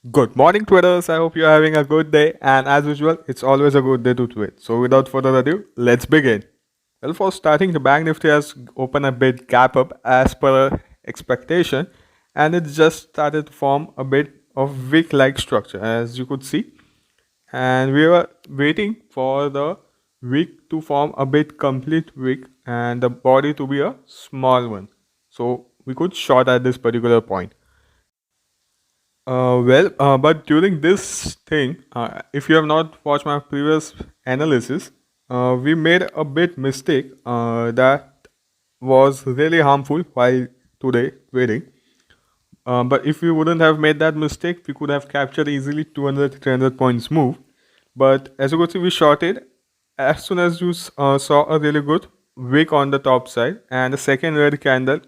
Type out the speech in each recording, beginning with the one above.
Good morning, Twitters. I hope you're having a good day. And as usual, it's always a good day to tweet. So without further ado, let's begin. Well, for starting, the Bank Nifty has opened a bit gap up as per expectation, and it just started to form a bit of wick-like structure, as you could see. And we were waiting for the wick to form a bit complete wick and the body to be a small one. So we could short at this particular point. But during this thing, if you have not watched my previous analysis, we made a bit mistake that was really harmful while today trading. But if we wouldn't have made that mistake, we could have captured easily 200, 300 points move. But as you could see, we shorted as soon as you saw a really good wick on the top side and the second red candle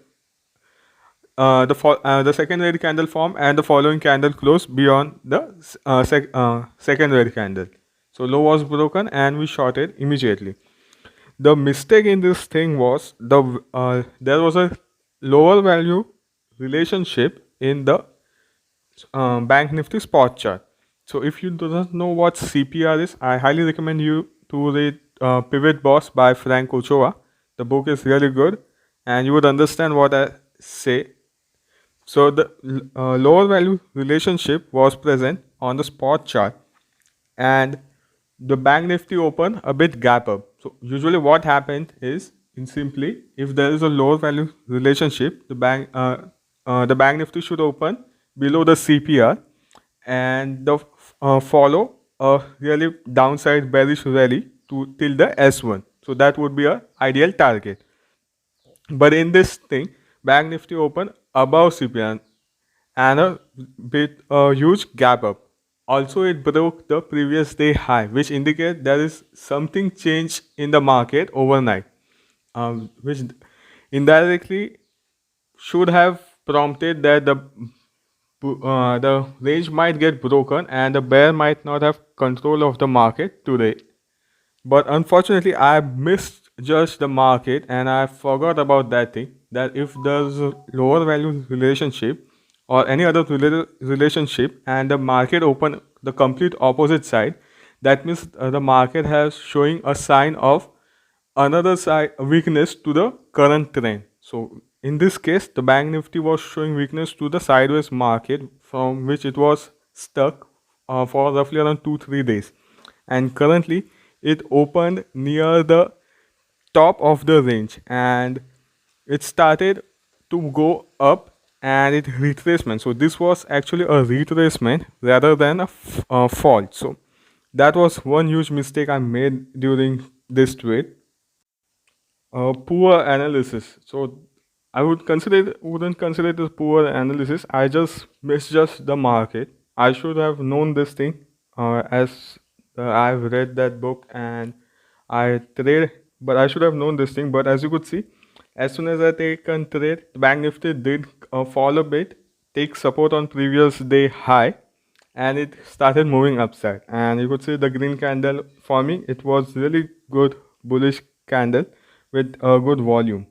the second red candle form and the following candle closed beyond the second red candle. So low was broken and we shorted immediately. The mistake in this thing was there was a lower value relationship in the Bank Nifty spot chart. So if you do not know what CPR is, I highly recommend you to read Pivot Boss by Frank Ochoa. The book is really good and you would understand what I say. So the lower value relationship was present on the spot chart and the Bank Nifty opened a bit gap up. So usually what happened is in simply if there is a lower value relationship, the Bank Nifty should open below the CPR and follow a really downside bearish rally to till the S1. So that would be a ideal target. But in this thing, Bank Nifty opened above CPI and a huge gap up. Also, it broke the previous day high, which indicates there is something changed in the market overnight, which indirectly should have prompted that the range might get broken and the bear might not have control of the market today. But unfortunately, I misjudged the market and I forgot about that thing. That if there's a lower value relationship or any other relationship and the market open the complete opposite side, that means the market has showing a sign of another side weakness to the current trend. So in this case, the Bank Nifty was showing weakness to the sideways market from which it was stuck for roughly around 2-3 days, and currently it opened near the top of the range and it started to go up and it retracement. So this was actually a retracement rather than a fall. So that was one huge mistake I made during this trade. Poor analysis. So I wouldn't consider it as poor analysis. I just misjudged the market. I should have known this thing as I've read that book and I trade, but I should have known this thing. But as you could see, as soon as I take a trade, the Bank Nifty did fall a bit, take support on previous day high, and it started moving upside. And you could see the green candle forming. It was really good bullish candle with a good volume.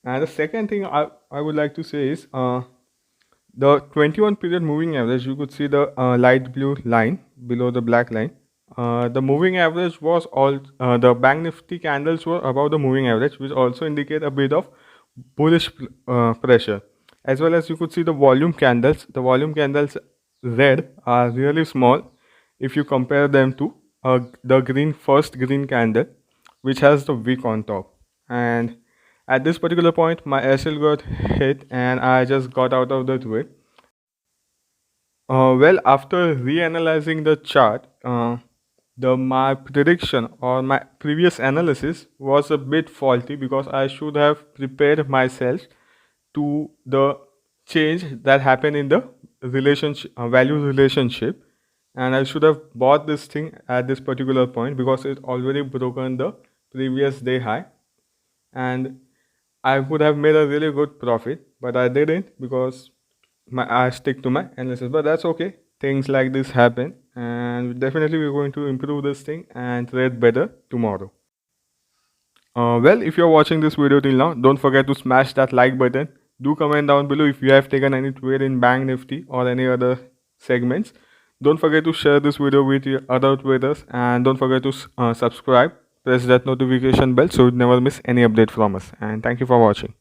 And the second thing I would like to say is the 21 period moving average. You could see the light blue line below the black line. The moving average was all the Bank Nifty candles were above the moving average, which also indicate a bit of bullish pressure. As well as you could see the volume candles. The volume candles red are really small if you compare them to the first green candle, which has the wick on top. And at this particular point, my SL got hit and I just got out of the trade. After reanalyzing the chart, my prediction or my previous analysis was a bit faulty because I should have prepared myself to the change that happened in the relationship value relationship, and I should have bought this thing at this particular point because it already broken the previous day high, and I would have made a really good profit, but I didn't because I stick to my analysis. But that's okay. Things like this happen, and definitely we're going to improve this thing and trade better tomorrow. If you're watching this video till now, don't forget to smash that like button. Do comment down below if you have taken any trade in Bank Nifty or any other segments. Don't forget to share this video with your other traders, and don't forget to subscribe, press that notification bell so you never miss any update from us. And thank you for watching.